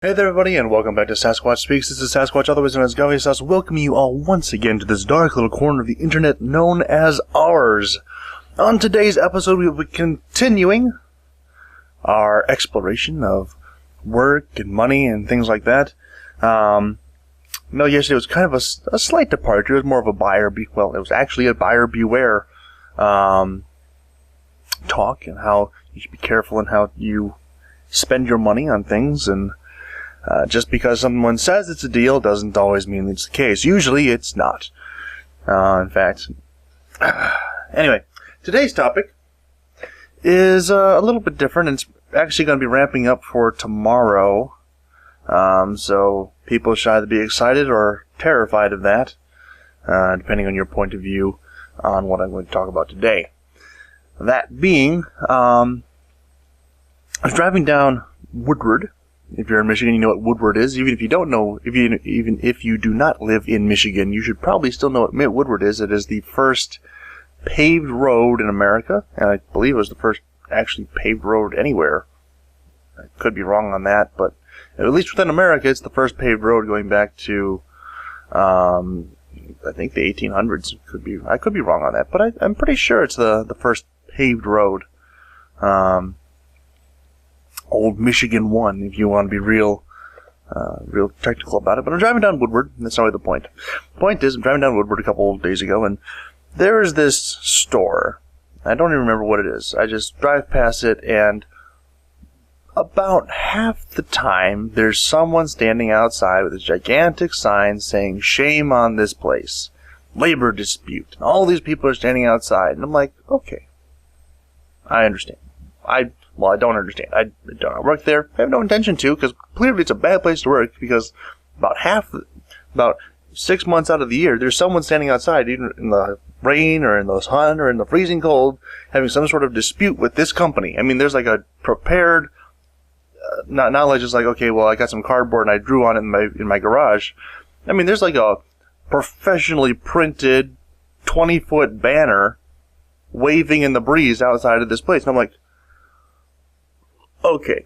Hey there everybody, and welcome back to Sasquatch Speaks. This is Sasquatch, otherwise known as Gavisas, welcoming you all once again to this dark little corner of the internet known as ours. On today's episode, we will be continuing our exploration of work and money and things like that. Yesterday was kind of a slight departure. It was more of a it was actually a buyer beware talk, and how you should be careful in how you spend your money on things, and just because someone says it's a deal doesn't always mean it's the case. Usually it's not. In fact. Anyway, today's topic is a little bit different. It's actually going to be ramping up for tomorrow. So people should either be excited or terrified of that, depending on your point of view on what I'm going to talk about today. That being, I was driving down Woodward. If you're in Michigan, you know what Woodward is. Even if you don't know, even if you do not live in Michigan, you should probably still know what Woodward is. It is the first paved road in America, and I believe it was the first actually paved road anywhere. I could be wrong on that, but at least within America, it's the first paved road going back to, I think the 1800s. I could be wrong on that, but I'm pretty sure it's the first paved road. Old Michigan 1, if you want to be real technical about it. But I'm driving down Woodward, and that's not really the point. The point is, I'm driving down Woodward a couple of days ago, and there is this store. I don't even remember what it is. I just drive past it, and about half the time, there's someone standing outside with a gigantic sign saying, "Shame on this place. Labor dispute." And all these people are standing outside, and I'm like, okay. I understand. I don't understand. I don't work there. I have no intention to, because clearly it's a bad place to work, because about 6 months out of the year, there's someone standing outside, even in the rain or in the sun or in the freezing cold, having some sort of dispute with this company. I mean, there's like a prepared knowledge. Is like, okay, well, I got some cardboard and I drew on it in my garage. I mean, there's like a professionally printed 20-foot banner waving in the breeze outside of this place. And I'm like, okay,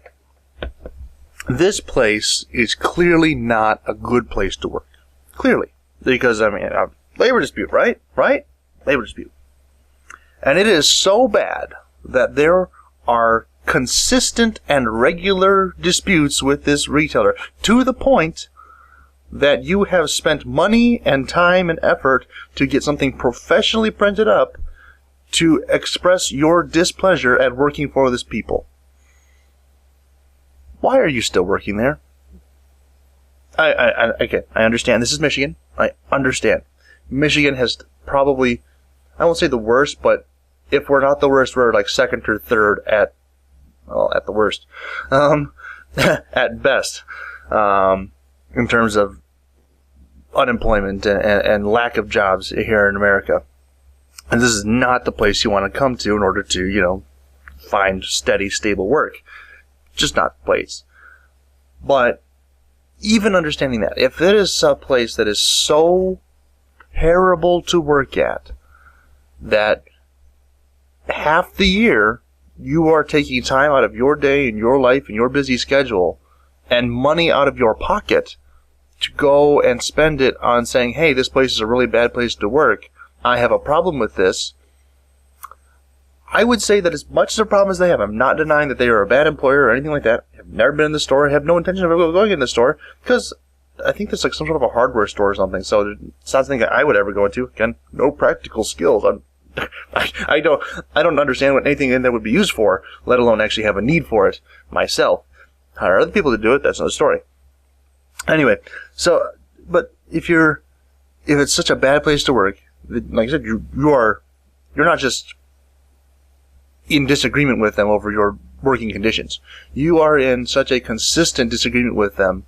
this place is clearly not a good place to work. Clearly. Because, I mean, labor dispute, right? Right? Labor dispute. And it is so bad that there are consistent and regular disputes with this retailer, to the point that you have spent money and time and effort to get something professionally printed up to express your displeasure at working for this people. Why are you still working there? Okay, I understand. This is Michigan. I understand. Michigan has probably, I won't say the worst, but if we're not the worst, we're like second or third at the worst. At best. In terms of unemployment and lack of jobs here in America. And this is not the place you want to come to in order to, find steady, stable work. Just not the place. But even understanding that, if it is a place that is so terrible to work at that half the year you are taking time out of your day and your life and your busy schedule and money out of your pocket to go and spend it on saying, hey, this place is a really bad place to work, I have a problem with this, I would say that as much as a problem as they have, I'm not denying that they are a bad employer or anything like that. I've never been in the store. I have no intention of ever going in the store, because I think there's like some sort of a hardware store or something, so it's not something that I would ever go into. Again, no practical skills. I don't understand what anything in there would be used for, let alone actually have a need for it myself. Hire other people to do it, that's another story. Anyway, so, but if it's such a bad place to work, like I said, you're not just in disagreement with them over your working conditions. You are in such a consistent disagreement with them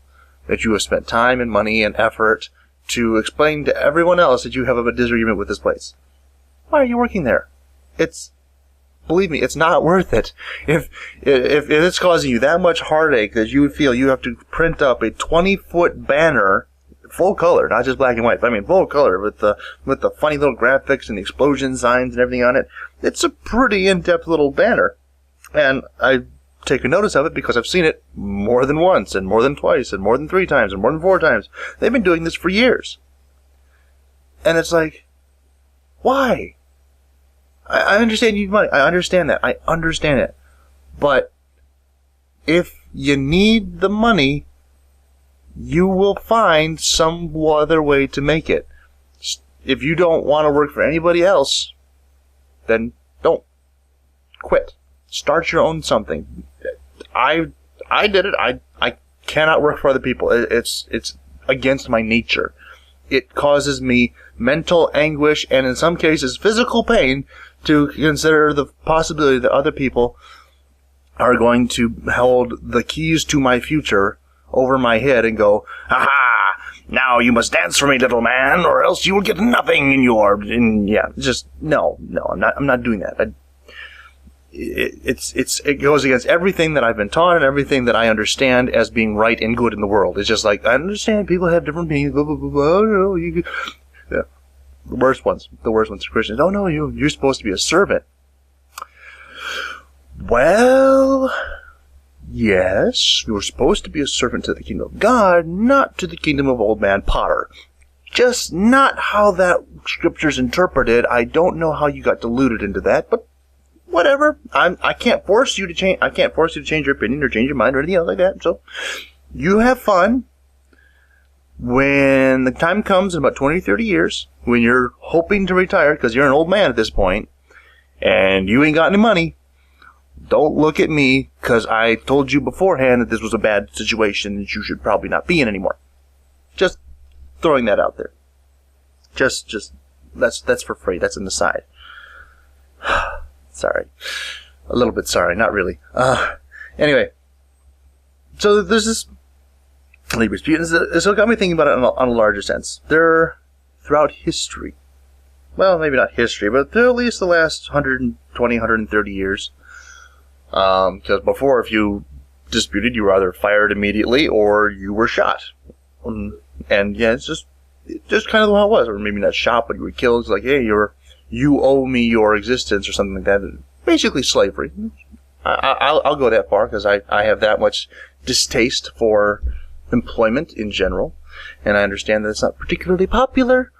that you have spent time and money and effort to explain to everyone else that you have a disagreement with this place. Why are you working there? Believe me, it's not worth it. If it's causing you that much heartache that you feel you have to print up a 20-foot banner, full color, not just black and white, I mean full color, with the funny little graphics and the explosion signs and everything on it, it's a pretty in-depth little banner. And I taken notice of it because I've seen it more than once, and more than twice, and more than 3 times, and more than 4 times. They've been doing this for years. And it's like, why? I understand you need money. I understand that. I understand it. But if you need the money, you will find some other way to make it. If you don't want to work for anybody else, then don't. Quit. Start your own something. I did it. I cannot work for other people. It's against my nature. It causes me mental anguish and in some cases physical pain to consider the possibility that other people are going to hold the keys to my future over my head and go, "Aha! Now you must dance for me, little man, or else you will get nothing in your..." And yeah, just no, I'm not doing that. It goes against everything that I've been taught and everything that I understand as being right and good in the world. It's just like, I understand people have different opinions, blah, blah, blah, blah. Oh, no, yeah. The worst ones are Christians. Oh no, you're supposed to be a servant. Well, yes, you're supposed to be a servant to the kingdom of God, not to the kingdom of old man Potter. Just not how that scripture's interpreted. I don't know how you got deluded into that, but whatever. I can't force you to change. I can't force you to change your opinion or change your mind or anything else like that. So you have fun. When the time comes in about 20, 30 years, when you're hoping to retire because you're an old man at this point, and you ain't got any money, don't look at me because I told you beforehand that this was a bad situation that you should probably not be in anymore. Just throwing that out there. Just that's for free. That's an aside. Sorry. A little bit sorry. Not really. Anyway. So there's this Libra dispute. So it got me thinking about it on a larger sense. Throughout history, well, maybe not history, but through at least the last 120, 130 years, because before, if you disputed, you were either fired immediately or you were shot. And yeah, it's just kind of how it was. Or maybe not shot, but you were killed. It's like, hey, you owe me your existence or something like that. Basically slavery. I'll go that far because I have that much distaste for employment in general, and I understand that it's not particularly popular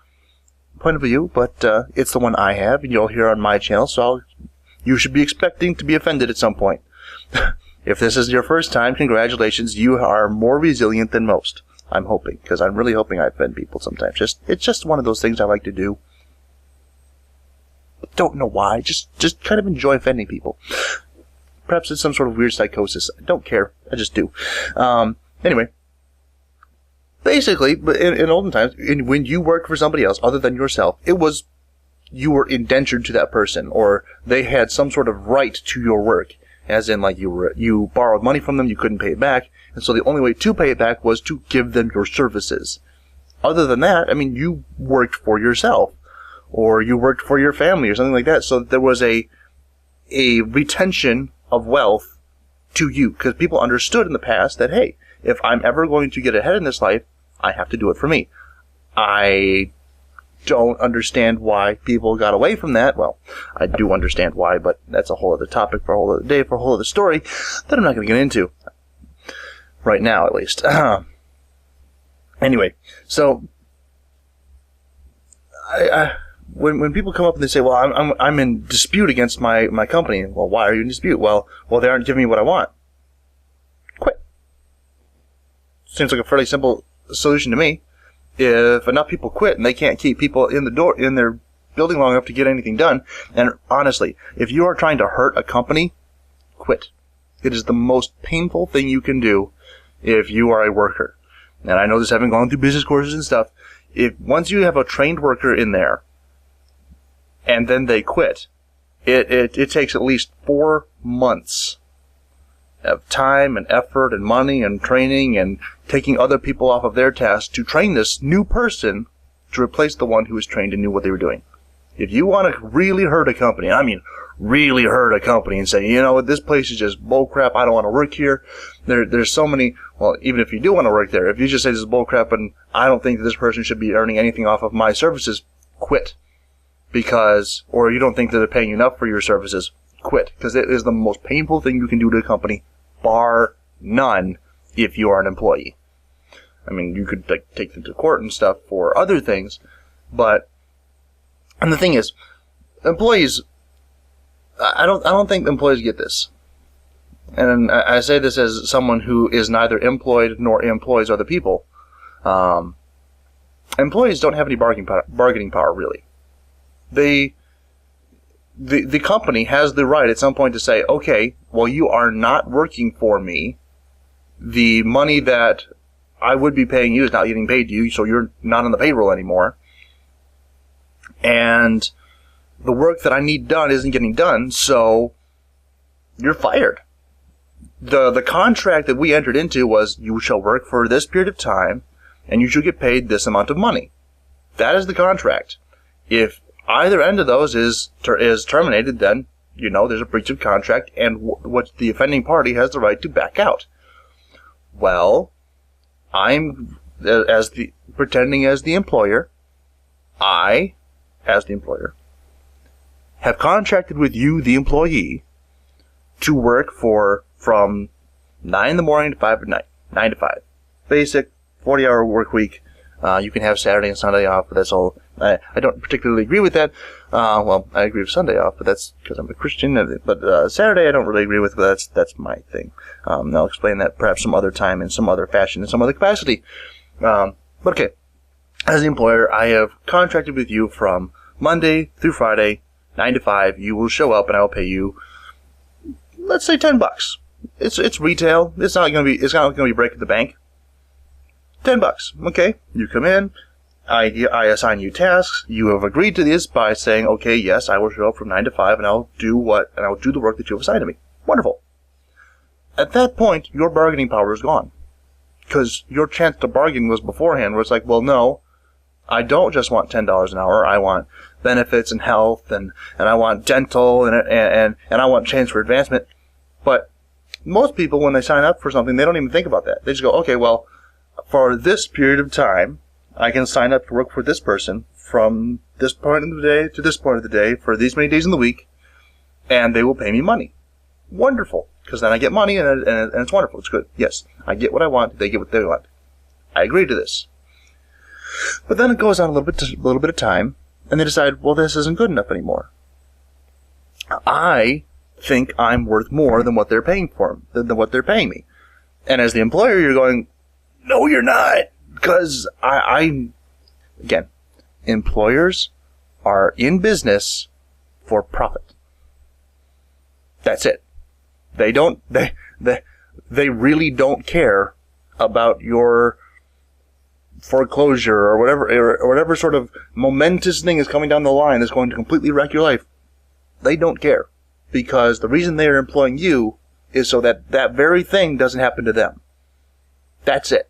point of view, but it's the one I have, and you'll hear on my channel, so you should be expecting to be offended at some point. If this is your first time, congratulations, you are more resilient than most. I'm hoping, because I'm really hoping I offend people sometimes. It's just one of those things I like to do. Don't know why, just kind of enjoy offending people. Perhaps it's some sort of weird psychosis. I don't care, I just do. Anyway. Basically, in olden times, when you worked for somebody else other than yourself, it was you were indentured to that person, or they had some sort of right to your work, as in like you borrowed money from them, you couldn't pay it back, and so the only way to pay it back was to give them your services. Other than that, I mean, you worked for yourself, or you worked for your family, or something like that. So there was a retention of wealth to you, because people understood in the past that, hey, if I'm ever going to get ahead in this life, I have to do it for me. I don't understand why people got away from that. Well, I do understand why, but that's a whole other topic for a whole other day, for a whole other story that I'm not going to get into. Right now, at least. Anyway, so when people come up and they say, well, I'm in dispute against my company. Well, why are you in dispute? Well, they aren't giving me what I want. Quit. Seems like a fairly simple solution to me. If enough people quit and they can't keep people in their building long enough to get anything done, and honestly, if you are trying to hurt a company, quit. It is the most painful thing you can do if you are a worker. And I know this having gone through business courses and stuff. Once you have a trained worker in there, and then they quit, it takes at least 4 months of time and effort and money and training and taking other people off of their tasks to train this new person to replace the one who was trained and knew what they were doing. If you want to really hurt a company, I mean really hurt a company and say, you know what, this place is just bullcrap, I don't want to work here. There's so many, well, even if you do want to work there, if you just say this is bullcrap and I don't think that this person should be earning anything off of my services, quit. Or you don't think that they're paying enough for your services, quit. Because it is the most painful thing you can do to a company bar none if you are an employee. I mean, you could like take them to court and stuff for other things, and the thing is, employees, I don't think employees get this. And I say this as someone who is neither employed nor employs other people. Employees don't have any bargaining power, really. The company has the right at some point to say, okay, well, you are not working for me. The money that I would be paying you is not getting paid to you, so you're not on the payroll anymore. And the work that I need done isn't getting done, so you're fired. The contract that we entered into was you shall work for this period of time, and you shall get paid this amount of money. That is the contract. If either end of those is terminated, then, there's a breach of contract, and what the offending party has the right to back out. Well, I'm, pretending as the employer, as the employer, have contracted with you, the employee, to work from 9 in the morning to 5 at night. 9 to 5. Basic, 40-hour work week. You can have Saturday and Sunday off, but that's all. I don't particularly agree with that. Well, I agree with Sunday off, but that's because I'm a Christian. But Saturday I don't really agree with, but that's my thing. I'll explain that perhaps some other time in some other fashion, in some other capacity. But okay. As the employer, I have contracted with you from Monday through Friday, 9 to 5. You will show up and I will pay you, let's say $10. It's retail. It's not going to be breaking the bank. $10. Okay. You come in. I assign you tasks. You have agreed to this by saying, okay, yes, I will show up from 9 to 5 and I'll do the work that you have assigned to me. Wonderful. At that point, your bargaining power is gone. Because your chance to bargain was beforehand, where it's like, well, no, I don't just want $10 an hour. I want benefits and health, and I want dental, and I want chance for advancement. But most people, when they sign up for something, they don't even think about that. They just go, okay, well, for this period of time, I can sign up to work for this person from this point of the day to this point of the day for these many days in the week, and they will pay me money. Wonderful. Because then I get money, and it's wonderful. It's good. Yes, I get what I want. They get what they want. I agree to this. But then it goes on a little bit of time, and they decide, well, this isn't good enough anymore. I think I'm worth more than what they're paying for, than what they're paying me. And as the employer, you're going, no, you're not. Because again, employers are in business for profit. That's it. They really don't care about your foreclosure or whatever sort of momentous thing is coming down the line that's going to completely wreck your life. They don't care, because the reason they are employing you is so that very thing doesn't happen to them. That's it.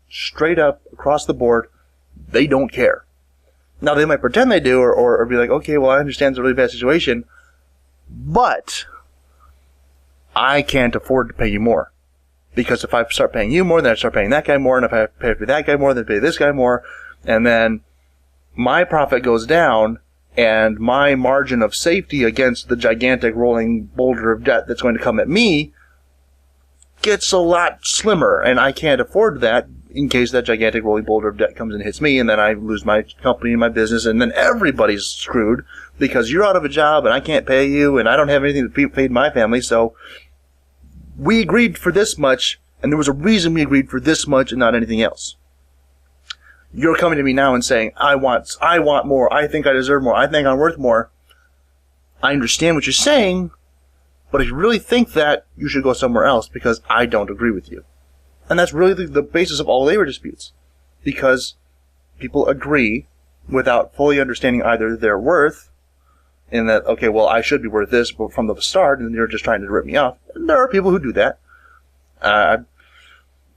Straight up, across the board, they don't care. Now, they might pretend they do, or be like, okay, well, I understand it's a really bad situation, but I can't afford to pay you more. Because if I start paying you more, then I start paying that guy more, and if I pay for that guy more, then I pay this guy more, and then my profit goes down, and my margin of safety against the gigantic rolling boulder of debt that's going to come at me gets a lot slimmer, and I can't afford that in case that gigantic rolling boulder of debt comes and hits me, and then I lose my company and my business, and then everybody's screwed because you're out of a job and I can't pay you, and I don't have anything to pay my family. So we agreed for this much, and there was a reason we agreed for this much and not anything else. You're coming to me now and saying, I want more, I think I deserve more, I think I'm worth more. I understand what you're saying, but if you really think that, you should go somewhere else, because I don't agree with you. And that's really the basis of all labor disputes. Because people agree without fully understanding either their worth, in that, okay, well, I should be worth this from the start, and you're just trying to rip me off. And there are people who do that.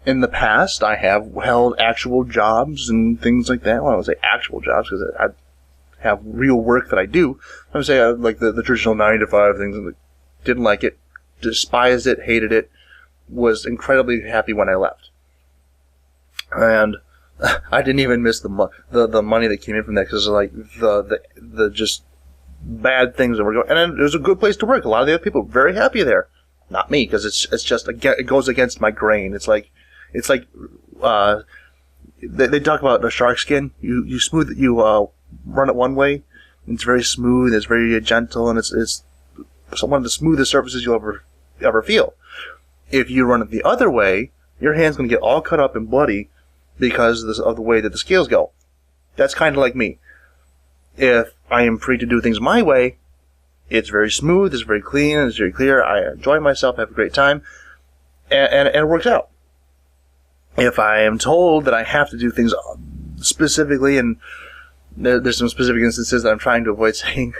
In the past, I have held actual jobs and things like that. Well, I don't say actual jobs, because I have real work that I do. I would say like the traditional 9 to 5 things. Didn't like it, despised it, hated it, was incredibly happy when I left. And I didn't even miss the money that came in from that, because like the just bad things that were going. And it was a good place to work. A lot of the other people were very happy there. Not me, because it's just it goes against my grain. It's like they talk about the shark skin. You run it one way, and it's very smooth, it's very gentle, and it's one of the smoothest surfaces you'll ever feel. If you run it the other way, your hand's going to get all cut up and bloody because of the way that the scales go. That's kind of like me. If I am free to do things my way, it's very smooth, it's very clean, it's very clear. I enjoy myself, have a great time, and it works out. If I am told that I have to do things specifically, and there's some specific instances that I'm trying to avoid saying,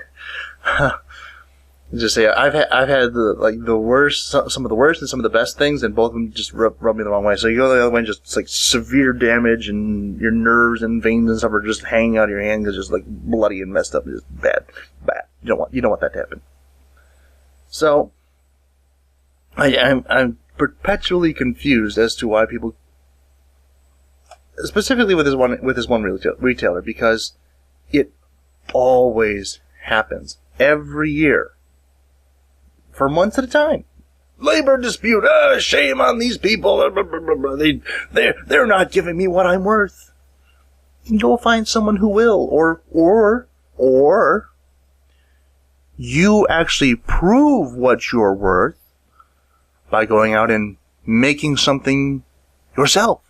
just say I've had the worst, some of the worst and some of the best things, and both of them just rub me the wrong way. So you go the other way, and just it's like severe damage, and your nerves and veins and stuff are just hanging out of your hand because it's just like bloody and messed up. It's just bad. You don't want that to happen. So I'm perpetually confused as to why people, specifically with this one retailer, because it always happens every year. For months at a time. Labor dispute. Shame on these people. They're not giving me what I'm worth. Go find someone who will. Or you actually prove what you're worth by going out and making something yourself.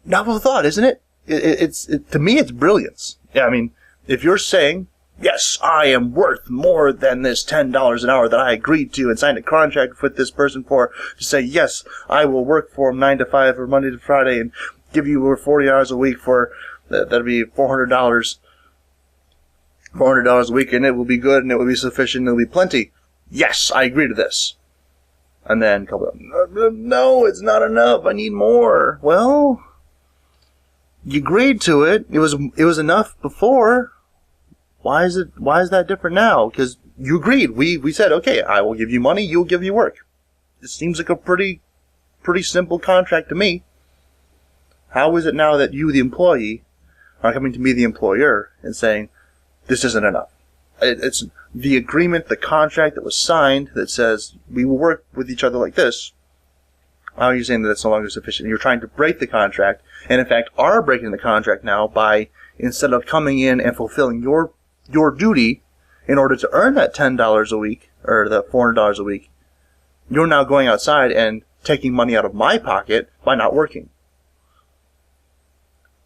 Novel thought, isn't it? To me, it's brilliance. Yeah, I mean, if you're saying, yes, I am worth more than this $10 an hour that I agreed to and signed a contract with this person for, to say, yes, I will work for them 9 to 5 or Monday to Friday and give you 40 hours a week for, that'll be $400 a week, and it will be good and it will be sufficient and it will be plenty. Yes, I agree to this. And then a couple of them, no, it's not enough. I need more. Well, you agreed to it. It was enough before. Why is that different now? Because you agreed. We said, okay, I will give you money, you'll give you work. It seems like a pretty simple contract to me. How is it now that you, the employee, are coming to me, the employer, and saying, this isn't enough? It's the agreement, the contract that was signed that says we will work with each other like this. How are you saying that it's no longer sufficient? You're trying to break the contract, and in fact are breaking the contract now by, instead of coming in and fulfilling your duty in order to earn that $10 a week, or the $400 a week, you're now going outside and taking money out of my pocket by not working.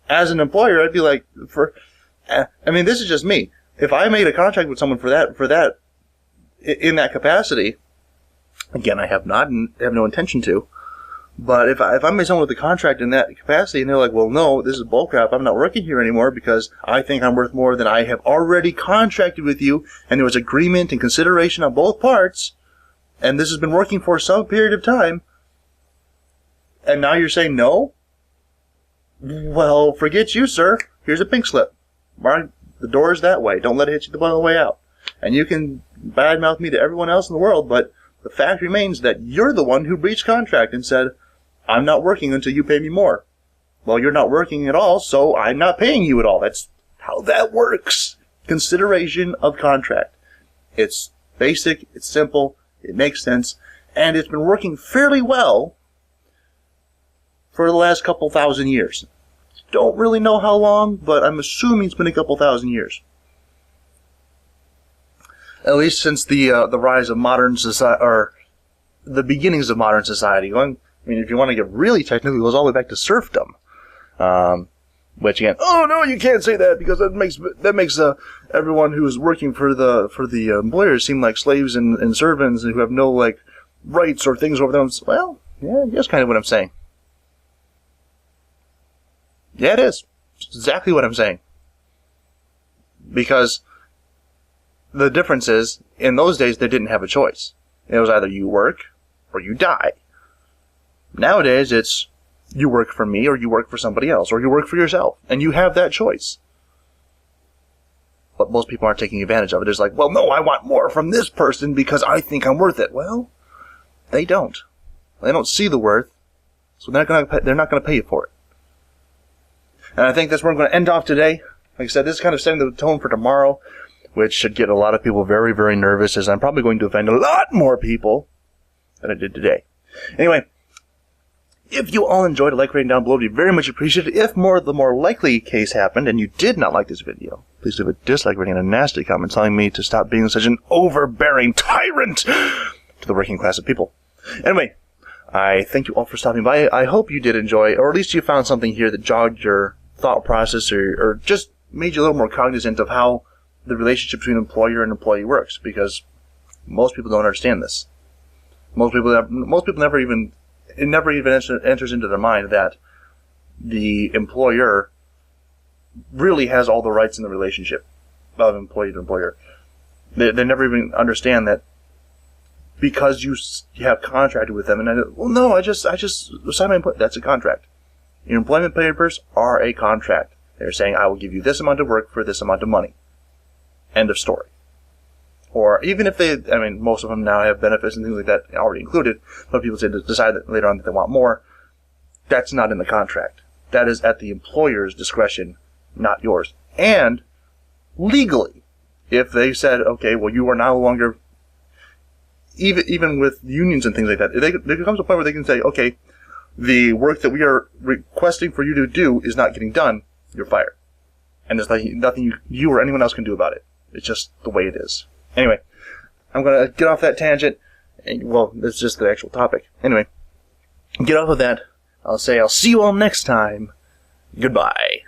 As an employer, I'd be like, this is just me. If I made a contract with someone for that, in that capacity, again, I have not and have no intention to, but if I made someone with a contract in that capacity and they're like, well, no, this is bullcrap, I'm not working here anymore because I think I'm worth more than I have already contracted with you, and there was agreement and consideration on both parts, and this has been working for some period of time, and now you're saying no? Well, forget you, sir. Here's a pink slip. The door is that way. Don't let it hit you on the way out. And you can badmouth me to everyone else in the world, but the fact remains that you're the one who breached contract and said, I'm not working until you pay me more. Well, you're not working at all, so I'm not paying you at all. That's how that works. Consideration of contract. It's basic, it's simple, it makes sense, and it's been working fairly well for the last couple thousand years. Don't really know how long, but I'm assuming it's been a couple thousand years. At least since the rise of modern society, or the beginnings of modern society. If you want to get really technical, it goes all the way back to serfdom. Which again, oh no, you can't say that because that makes everyone who is working for the employers seem like slaves and servants who have no rights or things over them. Well, yeah, that's kind of what I'm saying. Yeah, it is. It's exactly what I'm saying. Because the difference is, in those days, they didn't have a choice. It was either you work or you die. Nowadays, it's you work for me or you work for somebody else or you work for yourself. And you have that choice. But most people aren't taking advantage of it. It's like, well, no, I want more from this person because I think I'm worth it. Well, they don't. They don't see the worth, so they're not going to pay you for it. And I think that's where I'm going to end off today. Like I said, this is kind of setting the tone for tomorrow. which should get a lot of people very, very nervous, as I'm probably going to offend a lot more people than I did today. Anyway, if you all enjoyed, a like rating down below would be very much appreciated. If the more likely case happened and you did not like this video, please leave a dislike rating and a nasty comment telling me to stop being such an overbearing tyrant to the working class of people. Anyway, I thank you all for stopping by. I hope you did enjoy, or at least you found something here that jogged your thought process, or just made you a little more cognizant of how the relationship between employer and employee works, because most people don't understand this. Most people never even enters into their mind that the employer really has all the rights in the relationship of employee to employer. They never even understand that because you have contracted with them, and well, no, I just signed my employment. That's a contract. Your employment papers are a contract. They're saying, I will give you this amount of work for this amount of money. End of story. Or even if most of them now have benefits and things like that already included, but people decide that later on that they want more. That's not in the contract. That is at the employer's discretion, not yours. And legally, if they said, okay, well, you are no longer, even with unions and things like that, there comes a point where they can say, okay, the work that we are requesting for you to do is not getting done, you're fired. And there's nothing you or anyone else can do about it. It's just the way it is. Anyway, I'm going to get off that tangent. Well, that's just the actual topic. Anyway, get off of that. I'll see you all next time. Goodbye.